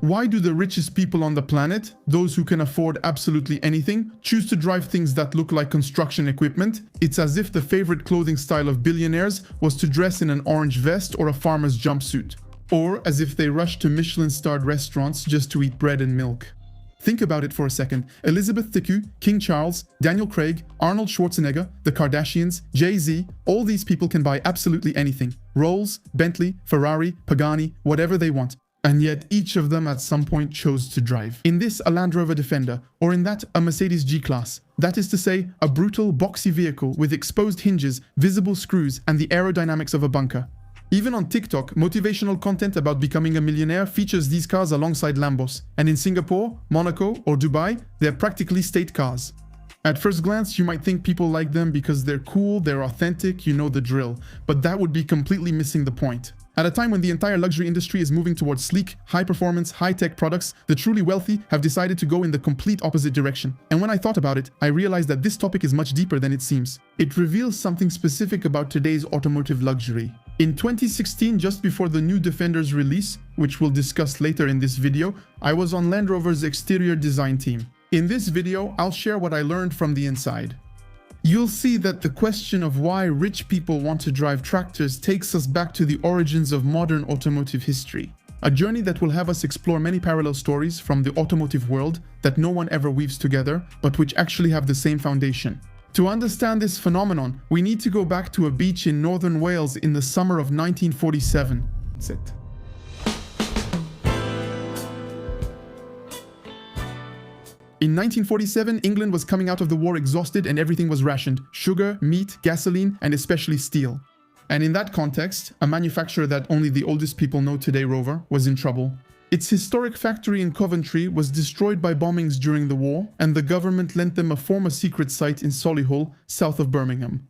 Why do the richest people on the planet, those who can afford absolutely anything, choose to drive things that look like construction equipment? It's as if the favorite clothing style of billionaires was to dress in an orange vest or a farmer's jumpsuit. Or as if they rushed to Michelin-starred restaurants just to eat bread and milk. Think about it for a second. Elizabeth Tiku, King Charles, Daniel Craig, Arnold Schwarzenegger, the Kardashians, Jay-Z, all these people can buy absolutely anything. Rolls, Bentley, Ferrari, Pagani, whatever they want. And yet each of them at some point chose to drive. In this, a Land Rover Defender, or in that, a Mercedes G-Class. That is to say, a brutal, boxy vehicle with exposed hinges, visible screws, and the aerodynamics of a bunker. Even on TikTok, motivational content about becoming a millionaire features these cars alongside Lambos. And in Singapore, Monaco, or Dubai, they're practically state cars. At first glance, you might think people like them because they're cool, they're authentic, you know the drill. But that would be completely missing the point. At a time when the entire luxury industry is moving towards sleek, high-performance, high-tech products, the truly wealthy have decided to go in the complete opposite direction. And when I thought about it, I realized that this topic is much deeper than it seems. It reveals something specific about today's automotive luxury. In 2016, just before the new Defender's release, which we'll discuss later in this video, I was on Land Rover's exterior design team. In this video, I'll share what I learned from the inside. You'll see that the question of why rich people want to drive tractors takes us back to the origins of modern automotive history. A journey that will have us explore many parallel stories from the automotive world that no one ever weaves together, but which actually have the same foundation. To understand this phenomenon, we need to go back to a beach in northern Wales in the summer of 1947. That's it. In 1947, England was coming out of the war exhausted and everything was rationed: sugar, meat, gasoline, and especially steel. And in that context, a manufacturer that only the oldest people know today, Rover, was in trouble. Its historic factory in Coventry was destroyed by bombings during the war, and the government lent them a former secret site in Solihull, south of Birmingham.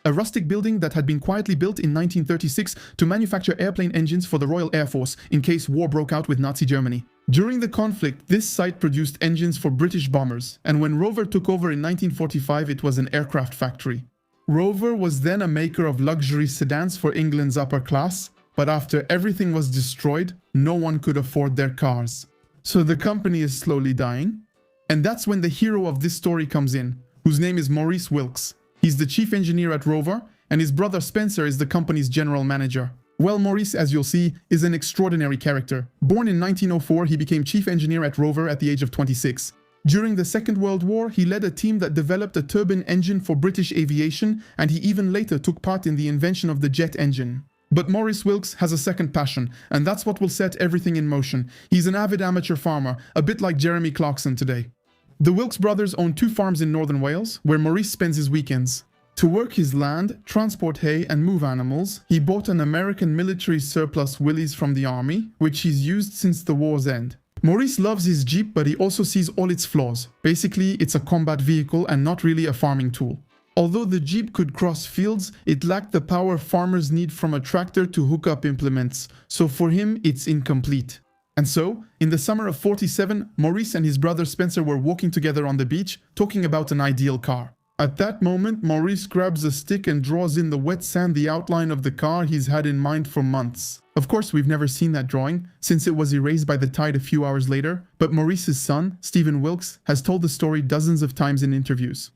A rustic building that had been quietly built in 1936 to manufacture airplane engines for the Royal Air Force in case war broke out with Nazi Germany. During the conflict, this site produced engines for British bombers, and when Rover took over in 1945, it was an aircraft factory. Rover was then a maker of luxury sedans for England's upper class, but after everything was destroyed, no one could afford their cars. So the company is slowly dying. And that's when the hero of this story comes in, whose name is Maurice Wilks. He's the chief engineer at Rover, and his brother Spencer is the company's general manager. Well, Maurice, as you'll see, is an extraordinary character. Born in 1904, he became chief engineer at Rover at the age of 26. During the Second World War, he led a team that developed a turbine engine for British aviation, and he even later took part in the invention of the jet engine. But Maurice Wilks has a second passion, and that's what will set everything in motion. He's an avid amateur farmer, a bit like Jeremy Clarkson today. The Wilks brothers own 2 farms in northern Wales, where Maurice spends his weekends. To work his land, transport hay, and move animals, he bought an American military surplus Willys from the army, which he's used since the war's end. Maurice loves his Jeep, but he also sees all its flaws. Basically, it's a combat vehicle and not really a farming tool. Although the Jeep could cross fields, it lacked the power farmers need from a tractor to hook up implements, so for him, it's incomplete. And so, in the summer of '47, Maurice and his brother Spencer were walking together on the beach, talking about an ideal car. At that moment, Maurice grabs a stick and draws in the wet sand the outline of the car he's had in mind for months. Of course, we've never seen that drawing, since it was erased by the tide a few hours later, but Maurice's son, Stephen Wilks, has told the story dozens of times in interviews.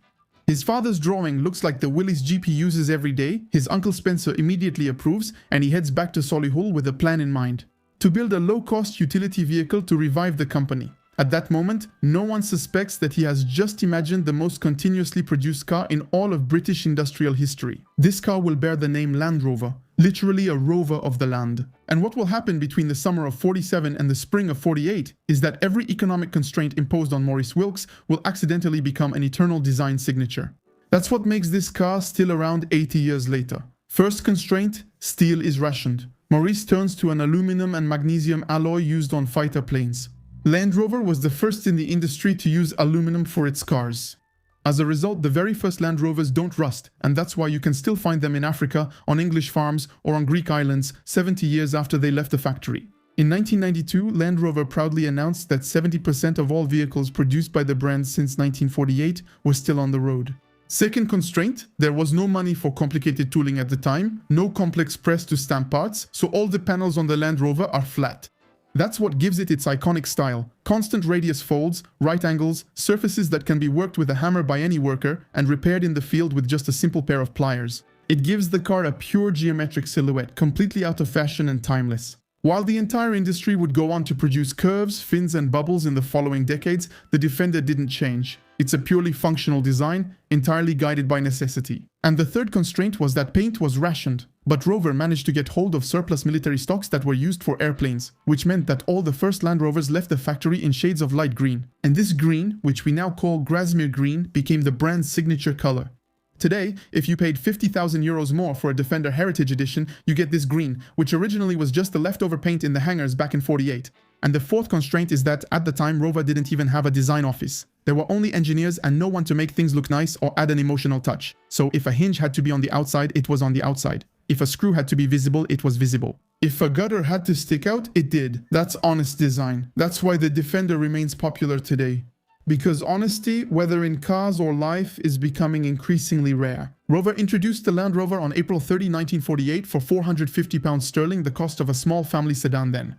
His father's drawing looks like the Willys Jeep he uses every day, his uncle Spencer immediately approves, and he heads back to Solihull with a plan in mind: to build a low-cost utility vehicle to revive the company. At that moment, no one suspects that he has just imagined the most continuously produced car in all of British industrial history. This car will bear the name Land Rover, literally a rover of the land. And what will happen between the summer of '47 and the spring of '48 is that every economic constraint imposed on Maurice Wilks will accidentally become an eternal design signature. That's what makes this car still around 80 years later. First constraint: steel is rationed. Maurice turns to an aluminum and magnesium alloy used on fighter planes. Land Rover was the first in the industry to use aluminum for its cars. As a result, the very first Land Rovers don't rust, and that's why you can still find them in Africa, on English farms, or on Greek islands 70 years after they left the factory. In 1992, Land Rover proudly announced that 70% of all vehicles produced by the brand since 1948 were still on the road. Second constraint: there was no money for complicated tooling at the time, no complex press to stamp parts, so all the panels on the Land Rover are flat. That's what gives it its iconic style. Constant radius folds, right angles, surfaces that can be worked with a hammer by any worker and repaired in the field with just a simple pair of pliers. It gives the car a pure geometric silhouette, completely out of fashion and timeless. While the entire industry would go on to produce curves, fins and bubbles in the following decades, the Defender didn't change. It's a purely functional design, entirely guided by necessity. And the third constraint was that paint was rationed. But Rover managed to get hold of surplus military stocks that were used for airplanes, which meant that all the first Land Rovers left the factory in shades of light green. And this green, which we now call Grasmere green, became the brand's signature color. Today, if you paid 50,000 euros more for a Defender Heritage Edition, you get this green, which originally was just the leftover paint in the hangars back in '48. And the fourth constraint is that, at the time, Rover didn't even have a design office. There were only engineers and no one to make things look nice or add an emotional touch. So if a hinge had to be on the outside, it was on the outside. If a screw had to be visible, it was visible. If a gutter had to stick out, it did. That's honest design. That's why the Defender remains popular today. Because honesty, whether in cars or life, is becoming increasingly rare. Rover introduced the Land Rover on April 30, 1948 for £450 sterling, the cost of a small family sedan then.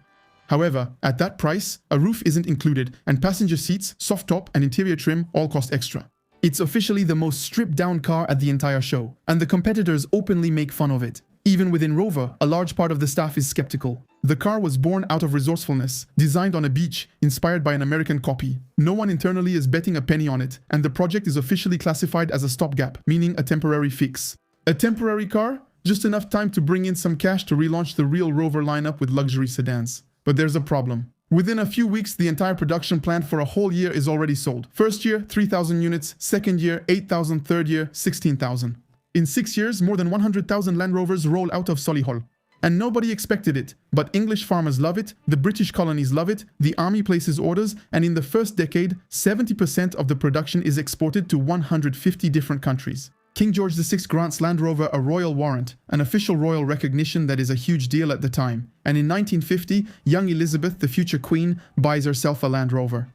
However, at that price, a roof isn't included, and passenger seats, soft top and interior trim all cost extra. It's officially the most stripped-down car at the entire show, and the competitors openly make fun of it. Even within Rover, a large part of the staff is skeptical. The car was born out of resourcefulness, designed on a beach, inspired by an American copy. No one internally is betting a penny on it, and the project is officially classified as a stopgap, meaning a temporary fix. A temporary car? Just enough time to bring in some cash to relaunch the real Rover lineup with luxury sedans. But there's a problem. Within a few weeks, the entire production plan for a whole year is already sold. First year, 3,000 units. Second year, 8,000. Third year, 16,000. In 6 years, more than 100,000 Land Rovers roll out of Solihull. And nobody expected it, but English farmers love it, the British colonies love it, the army places orders, and in the first decade, 70% of the production is exported to 150 different countries. King George VI grants Land Rover a royal warrant, an official royal recognition that is a huge deal at the time. And in 1950, young Elizabeth, the future queen, buys herself a Land Rover.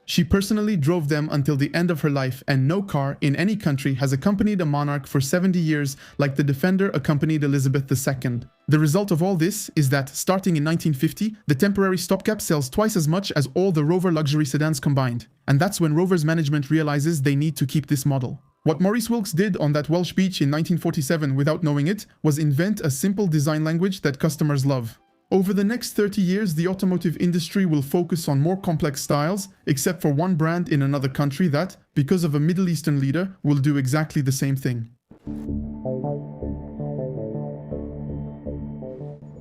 She personally drove them until the end of her life, and no car in any country has accompanied a monarch for 70 years like the Defender accompanied Elizabeth II. The result of all this is that, starting in 1950, the temporary stopgap sells twice as much as all the Rover luxury sedans combined. And that's when Rover's management realizes they need to keep this model. What Maurice Wilks did on that Welsh beach in 1947 without knowing it was invent a simple design language that customers love. Over the next 30 years, the automotive industry will focus on more complex styles, except for one brand in another country that, because of a Middle Eastern leader, will do exactly the same thing.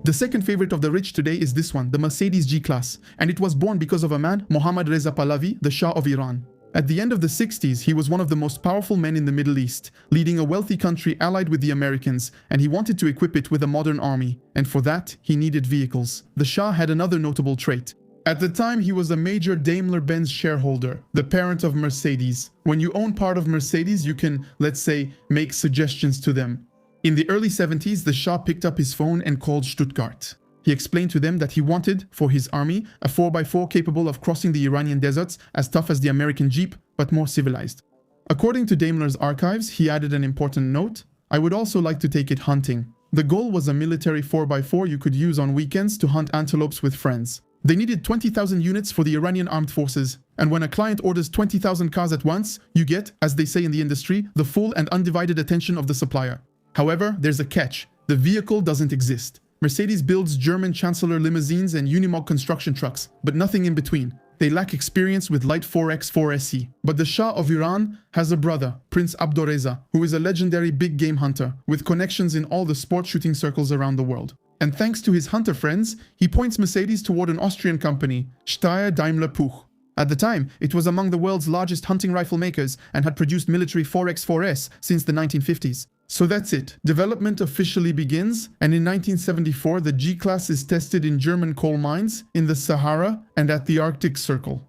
The second favorite of the rich today is this one, the Mercedes G-Class, and it was born because of a man, Mohammad Reza Pahlavi, the Shah of Iran. At the end of the 60s, he was one of the most powerful men in the Middle East, leading a wealthy country allied with the Americans, and he wanted to equip it with a modern army, and for that, he needed vehicles. The Shah had another notable trait. At the time, he was a major Daimler-Benz shareholder, the parent of Mercedes. When you own part of Mercedes, you can, let's say, make suggestions to them. In the early 70s, the Shah picked up his phone and called Stuttgart. He explained to them that he wanted, for his army, a 4x4 capable of crossing the Iranian deserts, as tough as the American Jeep, but more civilized. According to Daimler's archives, he added an important note: "I would also like to take it hunting." The goal was a military 4x4 you could use on weekends to hunt antelopes with friends. They needed 20,000 units for the Iranian armed forces, and when a client orders 20,000 cars at once, you get, as they say in the industry, the full and undivided attention of the supplier. However, there's a catch: the vehicle doesn't exist. Mercedes builds German Chancellor limousines and Unimog construction trucks, but nothing in between. They lack experience with light 4X4 SE. But the Shah of Iran has a brother, Prince Abdorreza, who is a legendary big game hunter, with connections in all the sport shooting circles around the world. And thanks to his hunter friends, he points Mercedes toward an Austrian company, Steyr Daimler Puch. At the time, it was among the world's largest hunting rifle makers and had produced military 4X4S since the 1950s. So that's it. Development officially begins, and in 1974 the G-Class is tested in German coal mines, in the Sahara, and at the Arctic Circle.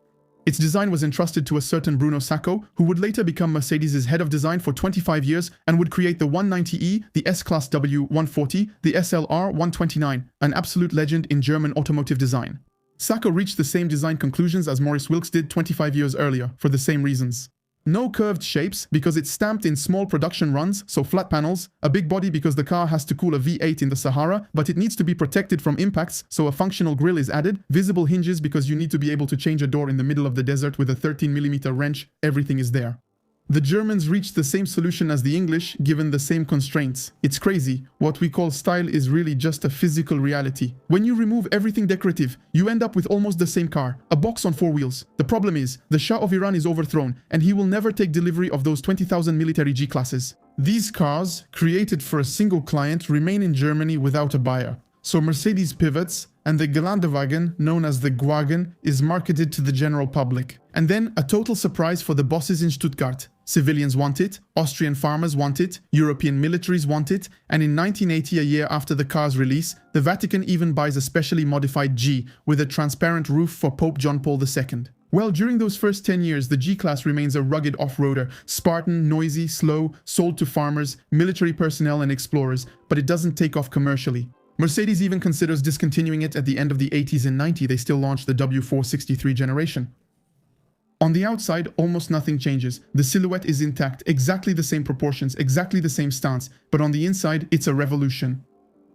Its design was entrusted to a certain Bruno Sacco, who would later become Mercedes' head of design for 25 years and would create the 190E, the S-Class W140, the SLR 129, an absolute legend in German automotive design. Sacco reached the same design conclusions as Maurice Wilks did 25 years earlier, for the same reasons. No curved shapes because it's stamped in small production runs, so flat panels. A big body because the car has to cool a V8 in the Sahara, but it needs to be protected from impacts, so a functional grille is added. Visible hinges because you need to be able to change a door in the middle of the desert with a 13mm wrench. Everything is there. The Germans reached the same solution as the English, given the same constraints. It's crazy. What we call style is really just a physical reality. When you remove everything decorative, you end up with almost the same car, a box on 4 wheels. The problem is, the Shah of Iran is overthrown, and he will never take delivery of those 20,000 military G-classes. These cars, created for a single client, remain in Germany without a buyer. So Mercedes pivots, and the Geländewagen, known as the Gwagen, is marketed to the general public. And then a total surprise for the bosses in Stuttgart. Civilians want it, Austrian farmers want it, European militaries want it, and in 1980, a year after the car's release, the Vatican even buys a specially modified G with a transparent roof for Pope John Paul II. Well, during those first 10 years, the G-Class remains a rugged off-roader, Spartan, noisy, slow, sold to farmers, military personnel and explorers, but it doesn't take off commercially. Mercedes even considers discontinuing it at the end of the 80s and 90s. They still launched the W463 generation. On the outside, almost nothing changes. The silhouette is intact, exactly the same proportions, exactly the same stance, but on the inside, it's a revolution.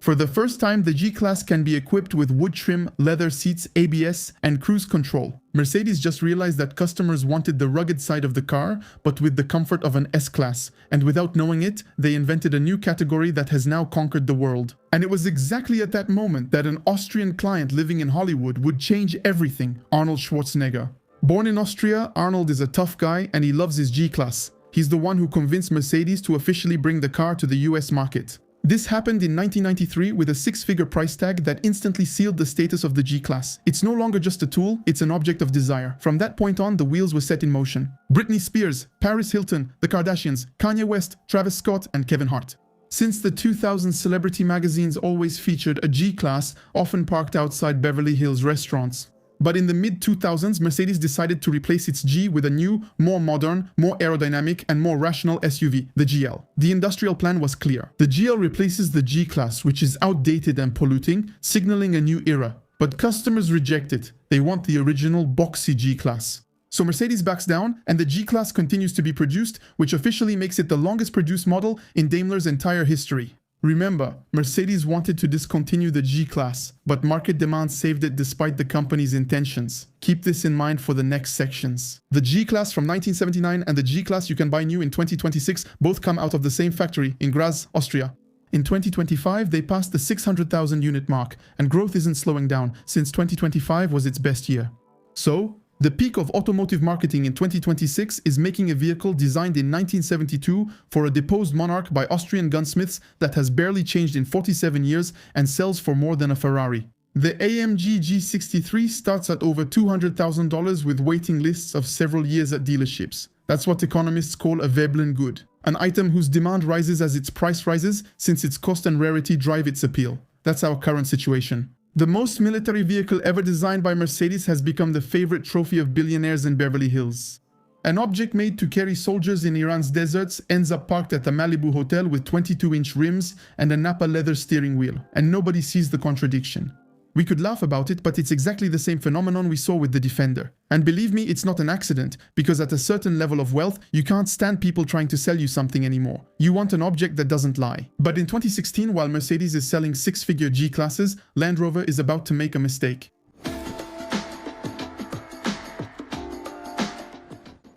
For the first time, the G-Class can be equipped with wood trim, leather seats, ABS, and cruise control. Mercedes just realized that customers wanted the rugged side of the car, but with the comfort of an S-Class. And without knowing it, they invented a new category that has now conquered the world. And it was exactly at that moment that an Austrian client living in Hollywood would change everything: Arnold Schwarzenegger. Born in Austria, Arnold is a tough guy and he loves his G-Class. He's the one who convinced Mercedes to officially bring the car to the US market. This happened in 1993 with a 6-figure price tag that instantly sealed the status of the G-Class. It's no longer just a tool, it's an object of desire. From that point on, the wheels were set in motion. Britney Spears, Paris Hilton, the Kardashians, Kanye West, Travis Scott, and Kevin Hart. Since the 2000s, celebrity magazines always featured a G-Class, often parked outside Beverly Hills restaurants. But in the mid-2000s, Mercedes decided to replace its G with a new, more modern, more aerodynamic, and more rational SUV, the GL. The industrial plan was clear. The GL replaces the G-Class, which is outdated and polluting, signaling a new era. But customers reject it. They want the original boxy G-Class. So Mercedes backs down, and the G-Class continues to be produced, which officially makes it the longest produced model in Daimler's entire history. Remember, Mercedes wanted to discontinue the G-Class, but market demand saved it despite the company's intentions. Keep this in mind for the next sections. The G-Class from 1979 and the G-Class you can buy new in 2026 both come out of the same factory in Graz, Austria. In 2025, they passed the 600,000 unit mark, and growth isn't slowing down since 2025 was its best year. So, the peak of automotive marketing in 2026 is making a vehicle designed in 1972 for a deposed monarch by Austrian gunsmiths that has barely changed in 47 years and sells for more than a Ferrari. The AMG G63 starts at over $200,000 with waiting lists of several years at dealerships. That's what economists call a Veblen good, an item whose demand rises as its price rises since its cost and rarity drive its appeal. That's our current situation. The most military vehicle ever designed by Mercedes has become the favorite trophy of billionaires in Beverly Hills. An object made to carry soldiers in Iran's deserts ends up parked at a Malibu hotel with 22-inch rims and a Napa leather steering wheel, and nobody sees the contradiction. We could laugh about it, but it's exactly the same phenomenon we saw with the Defender. And believe me, it's not an accident, because at a certain level of wealth, you can't stand people trying to sell you something anymore. You want an object that doesn't lie. But in 2016, while Mercedes is selling 6-figure G-Classes, Land Rover is about to make a mistake.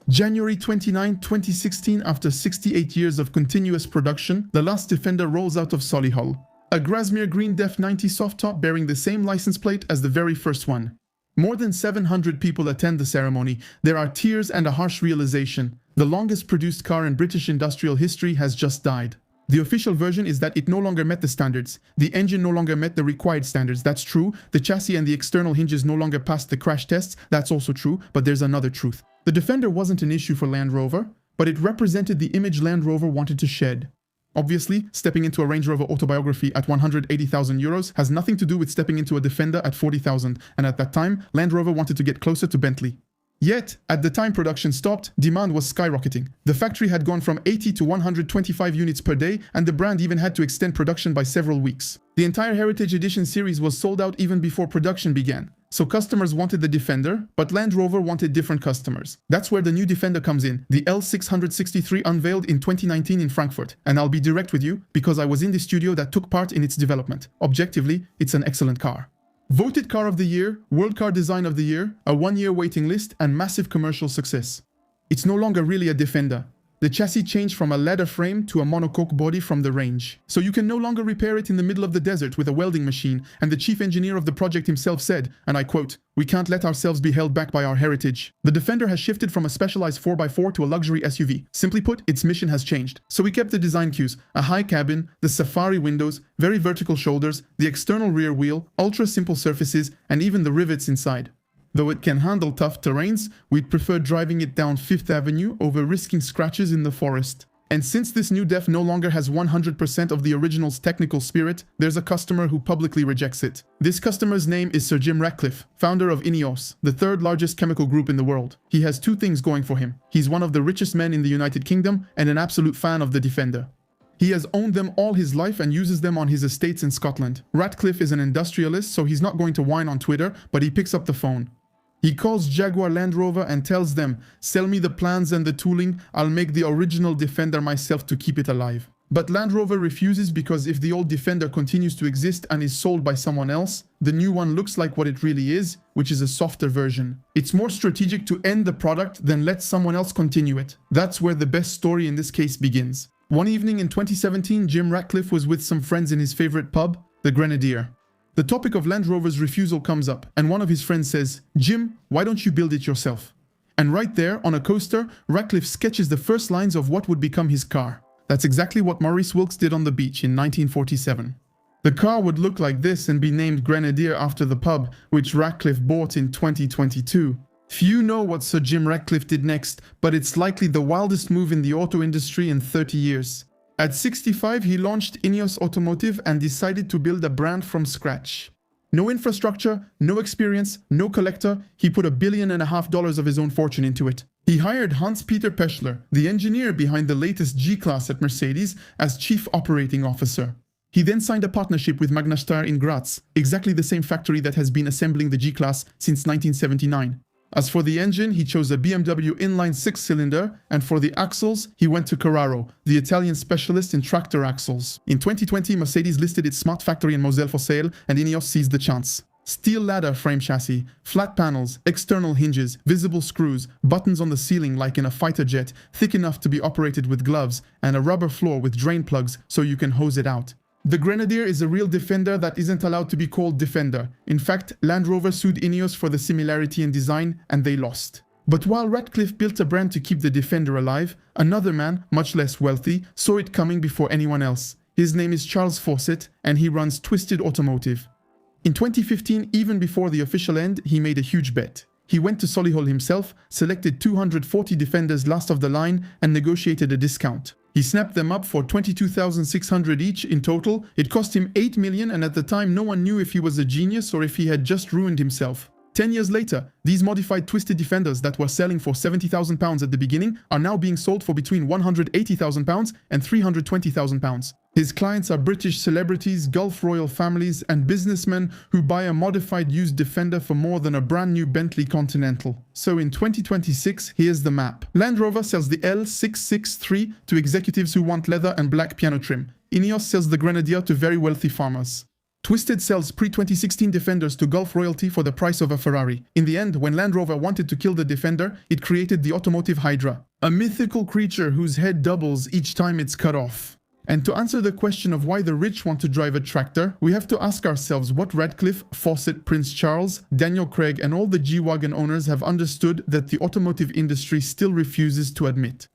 January 29, 2016, after 68 years of continuous production, the last Defender rolls out of Solihull. A Grasmere green Def 90 soft top bearing the same license plate as the very first one. More than 700 people attend the ceremony. There are tears and a harsh realization. The longest produced car in British industrial history has just died. The official version is that it no longer met the standards. The engine no longer met the required standards. That's true. The chassis and the external hinges no longer passed the crash tests. That's also true. But there's another truth. The Defender wasn't an issue for Land Rover, but it represented the image Land Rover wanted to shed. Obviously, stepping into a Range Rover autobiography at 180,000 euros has nothing to do with stepping into a Defender at 40,000, and at that time, Land Rover wanted to get closer to Bentley. Yet, at the time production stopped, demand was skyrocketing. The factory had gone from 80 to 125 units per day, and the brand even had to extend production by several weeks. The entire Heritage Edition series was sold out even before production began. So customers wanted the Defender, but Land Rover wanted different customers. That's where the new Defender comes in, the L663 unveiled in 2019 in Frankfurt. And I'll be direct with you, because I was in the studio that took part in its development. Objectively, it's an excellent car. Voted Car of the Year, World Car Design of the Year, a 1-year waiting list, and massive commercial success. It's no longer really a Defender. The chassis changed from a ladder frame to a monocoque body from the range. So you can no longer repair it in the middle of the desert with a welding machine, and the chief engineer of the project himself said, and I quote, "We can't let ourselves be held back by our heritage." The Defender has shifted from a specialized 4x4 to a luxury SUV. Simply put, its mission has changed. So we kept the design cues, a high cabin, the safari windows, very vertical shoulders, the external rear wheel, ultra simple surfaces, and even the rivets inside. Though it can handle tough terrains, we'd prefer driving it down Fifth Avenue over risking scratches in the forest. And since this new Def no longer has 100% of the original's technical spirit, there's a customer who publicly rejects it. This customer's name is Sir Jim Ratcliffe, founder of Ineos, the third largest chemical group in the world. He has two things going for him. He's one of the richest men in the United Kingdom and an absolute fan of the Defender. He has owned them all his life and uses them on his estates in Scotland. Ratcliffe is an industrialist, so he's not going to whine on Twitter, but he picks up the phone. He calls Jaguar Land Rover and tells them, "Sell me the plans and the tooling, I'll make the original Defender myself to keep it alive." But Land Rover refuses because if the old Defender continues to exist and is sold by someone else, the new one looks like what it really is, which is a softer version. It's more strategic to end the product than let someone else continue it. That's where the best story in this case begins. One evening in 2017, Jim Ratcliffe was with some friends in his favorite pub, the Grenadier. The topic of Land Rover's refusal comes up, and one of his friends says, "Jim, why don't you build it yourself?" And right there, on a coaster, Ratcliffe sketches the first lines of what would become his car. That's exactly what Maurice Wilkes did on the beach in 1947. The car would look like this and be named Grenadier after the pub, which Ratcliffe bought in 2022. Few know what Sir Jim Ratcliffe did next, but it's likely the wildest move in the auto industry in 30 years. At 65, he launched Ineos Automotive and decided to build a brand from scratch. No infrastructure, no experience, no collector, he put $1.5 billion of his own fortune into it. He hired Hans-Peter Peschler, the engineer behind the latest G-Class at Mercedes, as chief operating officer. He then signed a partnership with Magna Steyr in Graz, exactly the same factory that has been assembling the G-Class since 1979. As for the engine, he chose a BMW inline 6-cylinder, and for the axles, he went to Carraro, the Italian specialist in tractor axles. In 2020, Mercedes listed its smart factory in Moselle for sale, and Ineos seized the chance. Steel ladder frame chassis, flat panels, external hinges, visible screws, buttons on the ceiling like in a fighter jet, thick enough to be operated with gloves, and a rubber floor with drain plugs so you can hose it out. The Grenadier is a real Defender that isn't allowed to be called Defender. In fact, Land Rover sued Ineos for the similarity in design, and they lost. But while Ratcliffe built a brand to keep the Defender alive, another man, much less wealthy, saw it coming before anyone else. His name is Charles Fawcett, and he runs Twisted Automotive. In 2015, even before the official end, he made a huge bet. He went to Solihull himself, selected 240 Defenders last of the line, and negotiated a discount. He snapped them up for $22,600 each in total. It cost him $8 million, and at the time no one knew if he was a genius or if he had just ruined himself. 10 years later, these modified Twisted Defenders that were selling for £70,000 at the beginning are now being sold for between £180,000 and £320,000. His clients are British celebrities, Gulf royal families, and businessmen who buy a modified used Defender for more than a brand new Bentley Continental. So in 2026, here's the map. Land Rover sells the L663 to executives who want leather and black piano trim. Ineos sells the Grenadier to very wealthy farmers. Twisted sells pre-2016 Defenders to Gulf royalty for the price of a Ferrari. In the end, when Land Rover wanted to kill the Defender, it created the automotive Hydra, a mythical creature whose head doubles each time it's cut off. And to answer the question of why the rich want to drive a tractor, we have to ask ourselves what Ratcliffe, Fawcett, Prince Charles, Daniel Craig and all the G-Wagon owners have understood that the automotive industry still refuses to admit.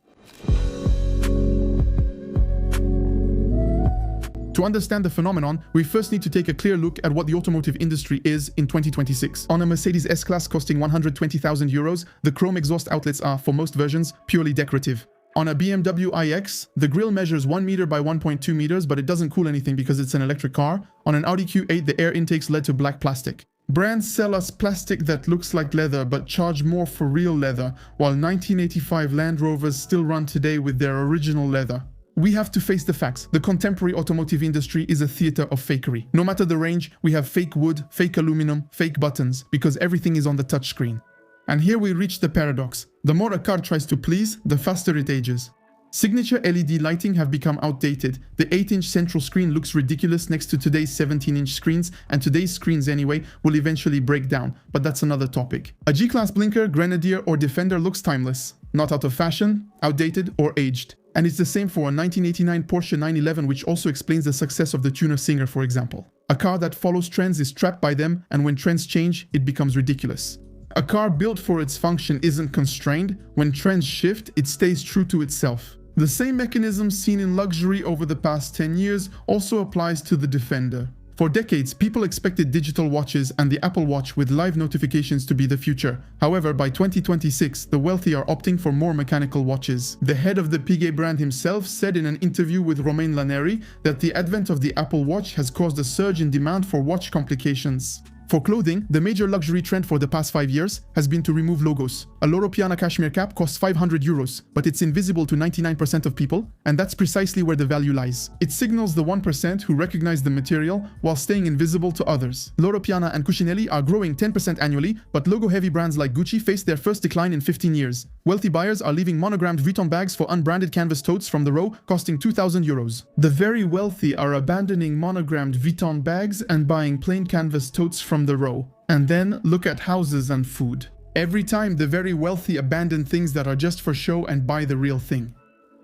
To understand the phenomenon, we first need to take a clear look at what the automotive industry is in 2026. On a Mercedes S-Class costing 120,000 euros, the chrome exhaust outlets are, for most versions, purely decorative. On a BMW iX, the grille measures 1 meter by 1.2 meters, but it doesn't cool anything because it's an electric car. On an Audi Q8, the air intake's led to black plastic. Brands sell us plastic that looks like leather but charge more for real leather, while 1985 Land Rovers still run today with their original leather. we have to face the facts. The contemporary automotive industry is a theater of fakery. No matter the range, we have fake wood, fake aluminum, fake buttons, because everything is on the touchscreen. And here we reach the paradox. The more a car tries to please, the faster it ages. Signature LED lighting have become outdated. The 8-inch central screen looks ridiculous next to today's 17-inch screens, and today's screens anyway will eventually break down, but that's another topic. A G-Class blinker, Grenadier or Defender looks timeless. Not out of fashion, outdated or aged. And it's the same for a 1989 Porsche 911, which also explains the success of the tuner Singer, for example. A car that follows trends is trapped by them, and when trends change, it becomes ridiculous. A car built for its function isn't constrained. When trends shift, it stays true to itself. The same mechanism seen in luxury over the past 10 years also applies to the Defender. For decades, people expected digital watches and the Apple Watch with live notifications to be the future. However, by 2026, the wealthy are opting for more mechanical watches. The head of the Piguet brand himself said in an interview with Romain Laneri that the advent of the Apple Watch has caused a surge in demand for watch complications. For clothing, the major luxury trend for the past 5 years has been to remove logos. A Loro Piana cashmere cap costs 500 euros, but it's invisible to 99% of people, and that's precisely where the value lies. It signals the 1% who recognize the material while staying invisible to others. Loro Piana and Cucinelli are growing 10% annually, but logo-heavy brands like Gucci face their first decline in 15 years. Wealthy buyers are leaving monogrammed Vuitton bags for unbranded canvas totes from the row, costing 2,000 euros. The very wealthy are abandoning monogrammed Vuitton bags and buying plain canvas totes from the row. And then look at houses and food. Every time the very wealthy abandon things that are just for show and buy the real thing.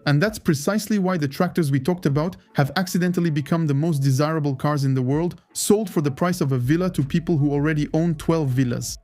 And that's precisely why the tractors we talked about have accidentally become the most desirable cars in the world, sold for the price of a villa to people who already own 12 villas.